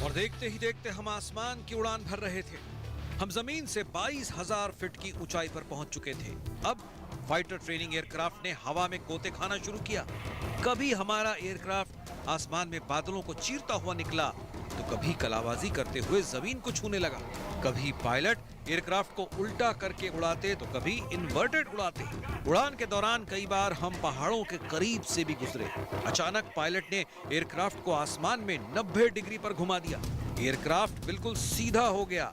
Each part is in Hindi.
और देखते ही देखते हम आसमान की उड़ान भर रहे थे। हम जमीन से 22,000 फीट की ऊंचाई पर पहुंच चुके थे। अब फाइटर ट्रेनिंग एयरक्राफ्ट ने हवा में गोते खाना शुरू किया। कभी हमारा एयरक्राफ्ट आसमान में बादलों को चीरता हुआ निकला, तो कभी कलाबाजी करते हुए जमीन को छूने लगा। कभी पायलट एयरक्राफ्ट को उल्टा करके उड़ाते तो कभी इन्वर्टेड उड़ाते। उड़ान के दौरान कई बार हम पहाड़ों के करीब से भी गुजरे। अचानक पायलट ने एयरक्राफ्ट को आसमान में 90 डिग्री पर घुमा दिया। एयरक्राफ्ट बिल्कुल सीधा हो गया।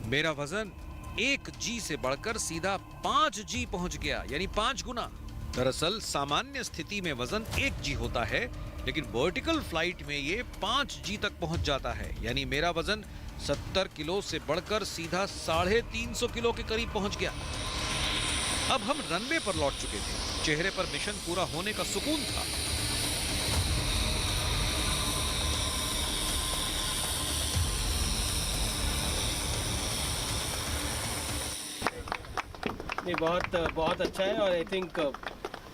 मेरा वजन 1G से बढ़कर सीधा 5G पहुंच गया, यानी 5 गुना। दरअसल सामान्य स्थिति में वजन 1G होता है, लेकिन वर्टिकल फ्लाइट में ये 5G तक पहुंच जाता है, यानी मेरा वजन 70 किलो से बढ़कर सीधा 350 किलो के करीब पहुंच गया। अब हम रनवे पर लौट चुके थे। चेहरे पर मिशन पूरा होने का सुकून था। नहीं, बहुत अच्छा है। और आई थिंक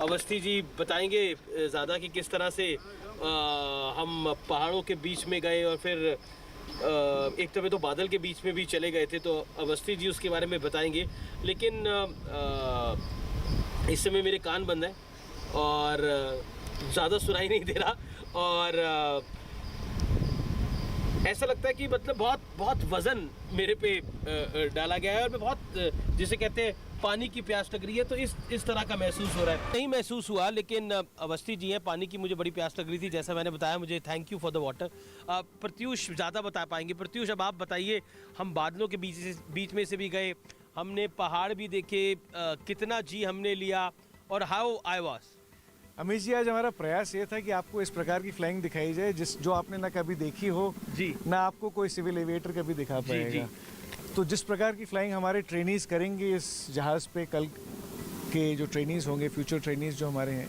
अवस्थी जी बताएंगे ज़्यादा कि किस तरह से हम पहाड़ों के बीच में गए और फिर एक तरह तो बादल के बीच में भी चले गए थे, तो अवस्थी जी उसके बारे में बताएंगे। लेकिन इस समय मेरे कान बंद हैं और ज़्यादा सुनाई नहीं दे रहा, और ऐसा लगता है कि मतलब बहुत वज़न मेरे पे डाला गया है और मैं बहुत, जिसे कहते हैं, पानी की प्यास लग रही है। तो इस तरह का महसूस हो रहा है। नहीं महसूस हुआ, लेकिन अवस्थी जी हैं, पानी की मुझे बड़ी प्यास लग रही थी, जैसा मैंने बताया। मुझे thank you for the water. Pratyush ज़्यादा बता पाएंगे। प्रत्यूष, अब आप बताइए, हम बादलों के बीच में से भी गए, हमने पहाड़ भी देखे, कितना जी हमने लिया और how I was. Amit ji, आज हमारा प्रयास ये था कि आपको इस प्रकार की फ्लाइंग दिखाई जाए जो आपने ना कभी देखी हो जी, ना आपको कोई सिविल एविएटर कभी दिखा पाएगा। जी। तो जिस प्रकार की फ्लाइंग हमारे ट्रेनीज करेंगे इस जहाज़ पे, कल के जो ट्रेनीज होंगे, फ्यूचर ट्रेनीज जो हमारे हैं,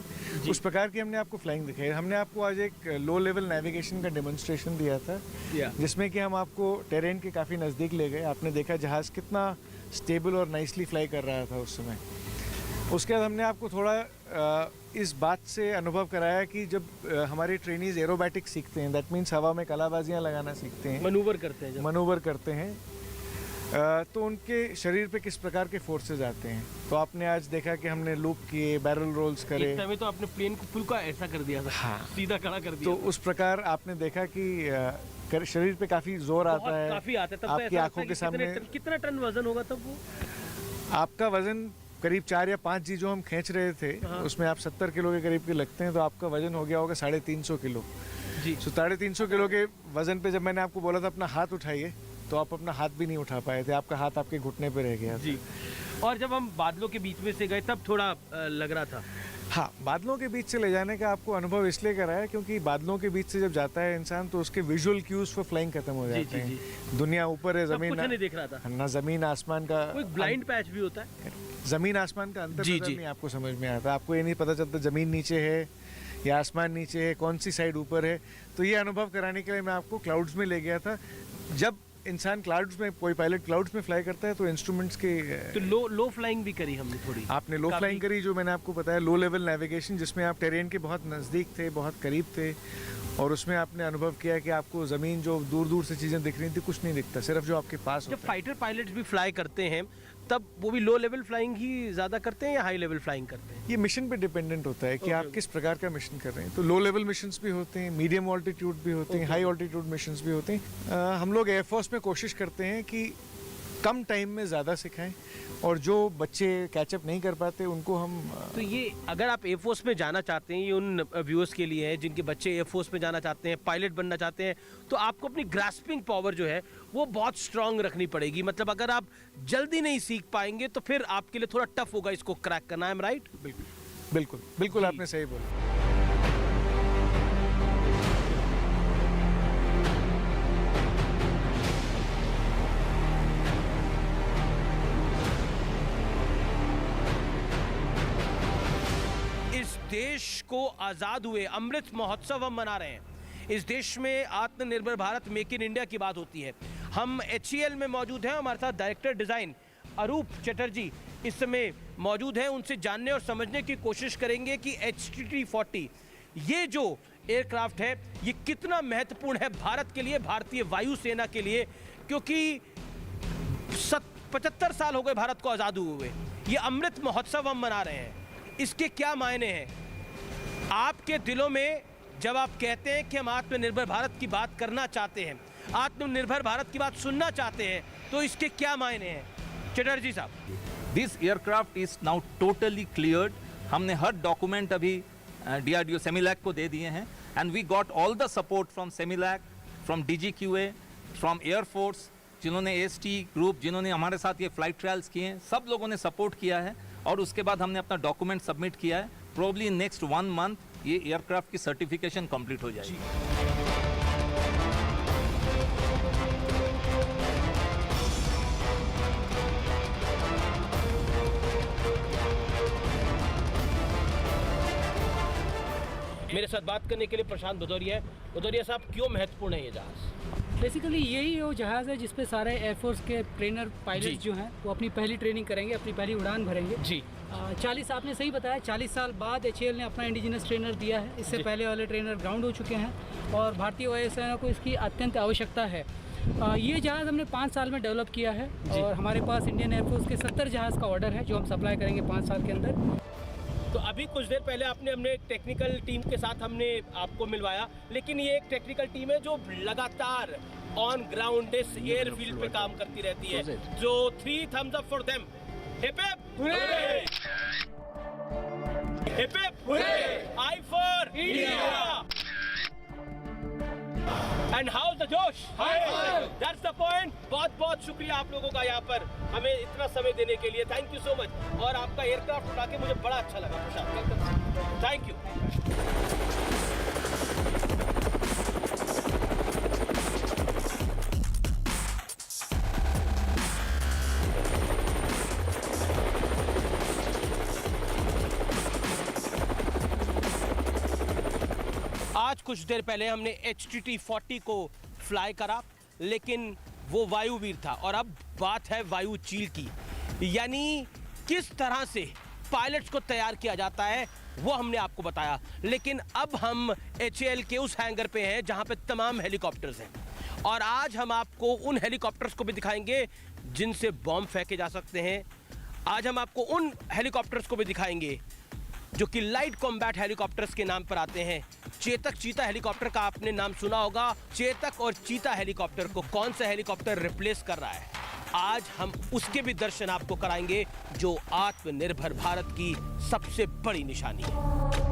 उस प्रकार की हमने आपको फ्लाइंग दिखाई। हमने आपको आज एक लो लेवल नेविगेशन का डेमोन्स्ट्रेशन दिया था, जिसमें कि हम आपको टेरेन के काफ़ी नज़दीक ले गए। आपने देखा जहाज़ कितना स्टेबल और नाइसली फ्लाई कर रहा था उस समय। उसके बाद हमने आपको थोड़ा इस बात से अनुभव कराया कि जब हमारे ट्रेनीज एरोबैटिक्स सीखते हैं, दैट मीन्स हवा में कलाबाजियाँ लगाना सीखते हैं, मनूवर करते हैं, तो उनके शरीर पे किस प्रकार के फोर्सेस आते हैं। तो आपने आज देखा कि हमने लूप किए, बैरल रोल्स करे। एक टाइम तो आपने प्लेन को फुल्का ऐसा कर दिया था, हाँ, सीधा खड़ा कर दिया। तो उस प्रकार आपने देखा कि शरीर पे काफ़ी जोर आता है, काफ़ी आता है। तब आपकी आंखों के सामने। कितना टन वजन होगा तब वो? आपका वजन करीब 4 या 5G जो हम खींच रहे थे, उसमें आप 70 किलो के करीब के लगते हैं, तो आपका वजन हो गया होगा 350 किलो जी। 350 किलो के वजन पे जब मैंने आपको बोला था अपना हाथ उठाइए, तो आप अपना हाथ भी नहीं उठा पाए थे। आपका हाथ आपके घुटने पे रह गया जी। और जब हम बादलों के बीच में से गए तब थोड़ा लग रहा था। हाँ, बादलों के बीच से ले जाने का आपको अनुभव इसलिए कराया क्योंकि बादलों के बीच से जब जाता है इंसान, तो उसके विजुअल क्यूज फॉर फ्लाइंग खत्म हो जाते हैं। दुनिया ऊपर है, जमीन नहीं देख रहा था ना, जमीन आसमान का कोई ब्लाइंड पैच भी होता है। जमीन आसमान का अंतर नहीं आपको समझ में आता। आपको ये नहीं पता चलता जमीन नीचे है या आसमान नीचे है, कौन सी साइड ऊपर है। तो ये अनुभव कराने के लिए मैं आपको क्लाउड्स में ले गया था। जब इंसान क्लाउड्स में, कोई पायलट क्लाउड्स में फ्लाई करता है, तो इंस्ट्रूमेंट्स के तो लो फ्लाइंग भी करी हमने थोड़ी। आपने लो फ्लाइंग करी, जो मैंने आपको बताया, लो लेवल नेविगेशन, जिसमें आप टेरेन के बहुत नज़दीक थे, बहुत करीब थे, और उसमें आपने अनुभव किया कि आपको ज़मीन जो दूर दूर से चीज़ें दिख रही थी, कुछ नहीं दिखता, सिर्फ जो आपके पास होता है। जब फाइटर पायलट्स भी फ्लाई करते हैं, तब वो भी लो लेवल फ्लाइंग ही ज़्यादा करते हैं या हाई लेवल फ्लाइंग करते हैं? ये मिशन पे डिपेंडेंट होता है कि आप किस प्रकार का मिशन कर रहे हैं। तो लो लेवल मिशंस भी होते हैं, मीडियम ऑल्टीट्यूड भी होते हैं, हाई ऑल्टीट्यूड मिशंस भी होते हैं। हम लोग एयरफोर्स में कोशिश करते हैं कि कम टाइम में ज़्यादा सिखाएं, और जो बच्चे कैचअप नहीं कर पाते उनको हम तो ये, अगर आप एयरफोर्स में जाना चाहते हैं, ये उन व्यूअर्स के लिए है जिनके बच्चे एयरफोर्स में जाना चाहते हैं, पायलट बनना चाहते हैं, तो आपको अपनी ग्रास्पिंग पावर जो है वो बहुत स्ट्रांग रखनी पड़ेगी। मतलब अगर आप जल्दी नहीं सीख पाएंगे तो फिर आपके लिए थोड़ा टफ होगा इसको क्रैक करना। I am right? बिल्कुल आपने सही बोला। देश को आज़ाद हुए अमृत महोत्सव हम मना रहे हैं। इस देश में आत्मनिर्भर भारत, मेक इन इंडिया की बात होती है। हम HCL में मौजूद हैं, हमारे साथ डायरेक्टर डिज़ाइन अरूप चटर्जी इस समय मौजूद हैं। उनसे जानने और समझने की कोशिश करेंगे कि HTT-40 ये जो एयरक्राफ्ट है ये कितना महत्वपूर्ण है भारत के लिए, भारतीय वायुसेना के लिए, क्योंकि 75 साल हो गए भारत को आज़ाद हुए। ये अमृत महोत्सव हम मना रहे हैं, इसके क्या मायने हैं आपके दिलों में जब आप कहते हैं कि हम आत्मनिर्भर भारत की बात करना चाहते हैं, आत्मनिर्भर भारत की बात सुनना चाहते हैं, तो इसके क्या मायने हैं चटर्जी साहब? This aircraft is now totally cleared. हमने हर डॉक्यूमेंट अभी DRDO सेमिलैक को दे दिए हैं and we got all the support from CEMILAC, from DGQA, from air force, जिन्होंने AST ग्रुप, जिन्होंने हमारे साथ ये फ्लाइट ट्रायल्स किए हैं, सब लोगों ने सपोर्ट किया है और उसके बाद हमने अपना डॉक्यूमेंट सबमिट किया है। प्रोबब्ली नेक्स्ट 1 मंथ ये एयरक्राफ्ट की सर्टिफिकेशन कंप्लीट हो जाएगी। मेरे साथ बात करने के लिए प्रशांत भदौरिया है। भदौरिया साहब, क्यों महत्वपूर्ण है ये जहाज? बेसिकली यही वो जहाज़ है जिसपे सारे एयरफोर्स के ट्रेनर पायलट जो हैं वो अपनी पहली ट्रेनिंग करेंगे, अपनी पहली उड़ान भरेंगे जी। 40 आपने सही बताया, 40 साल बाद HAL ने अपना इंडिजिनस ट्रेनर दिया है। इससे पहले वाले ट्रेनर ग्राउंड हो चुके हैं और भारतीय वायुसेना को इसकी अत्यंत आवश्यकता है। ये जहाज़ हमने 5 साल में डेवलप किया है और हमारे पास इंडियन एयरफोर्स के 70 जहाज़ का ऑर्डर है जो हम सप्लाई करेंगे 5 साल के अंदर। तो अभी कुछ देर पहले हमने एक टेक्निकल टीम के साथ हमने आपको मिलवाया, लेकिन ये एक टेक्निकल टीम है जो लगातार ऑन ग्राउंड इस एयरफील्ड पे काम करती रहती है। जो 3 thumbs up for them. Hip hip hooray! Hip hip hooray! I for India! And how's the जोश? That's the point. बहुत बहुत शुक्रिया आप लोगों का यहाँ पर हमें इतना समय देने के लिए। Thank you so much. और आपका एयरक्राफ्ट उड़ा के मुझे बड़ा अच्छा लगा प्रशांत। Thank you. आज कुछ देर पहले हमने HTT-40 को फ्लाई करा, लेकिन वो वायुवीर था और अब बात है वायु चील की, यानी किस तरह से पायलट्स को तैयार किया जाता है वो हमने आपको बताया। लेकिन अब हम HAL के उस हैंगर पे हैं जहां पे तमाम हेलीकॉप्टर्स हैं और आज हम आपको उन हेलीकॉप्टर्स को भी दिखाएंगे जिनसे बॉम्ब फेंके जा सकते हैं। आज हम आपको उन हेलीकॉप्टर्स को भी दिखाएंगे जो कि लाइट कॉम्बैट हेलीकॉप्टर्स के नाम पर आते हैं। चेतक चीता हेलीकॉप्टर का आपने नाम सुना होगा। चेतक और चीता हेलीकॉप्टर को कौन सा हेलीकॉप्टर रिप्लेस कर रहा है, आज हम उसके भी दर्शन आपको कराएंगे जो आत्मनिर्भर भारत की सबसे बड़ी निशानी है।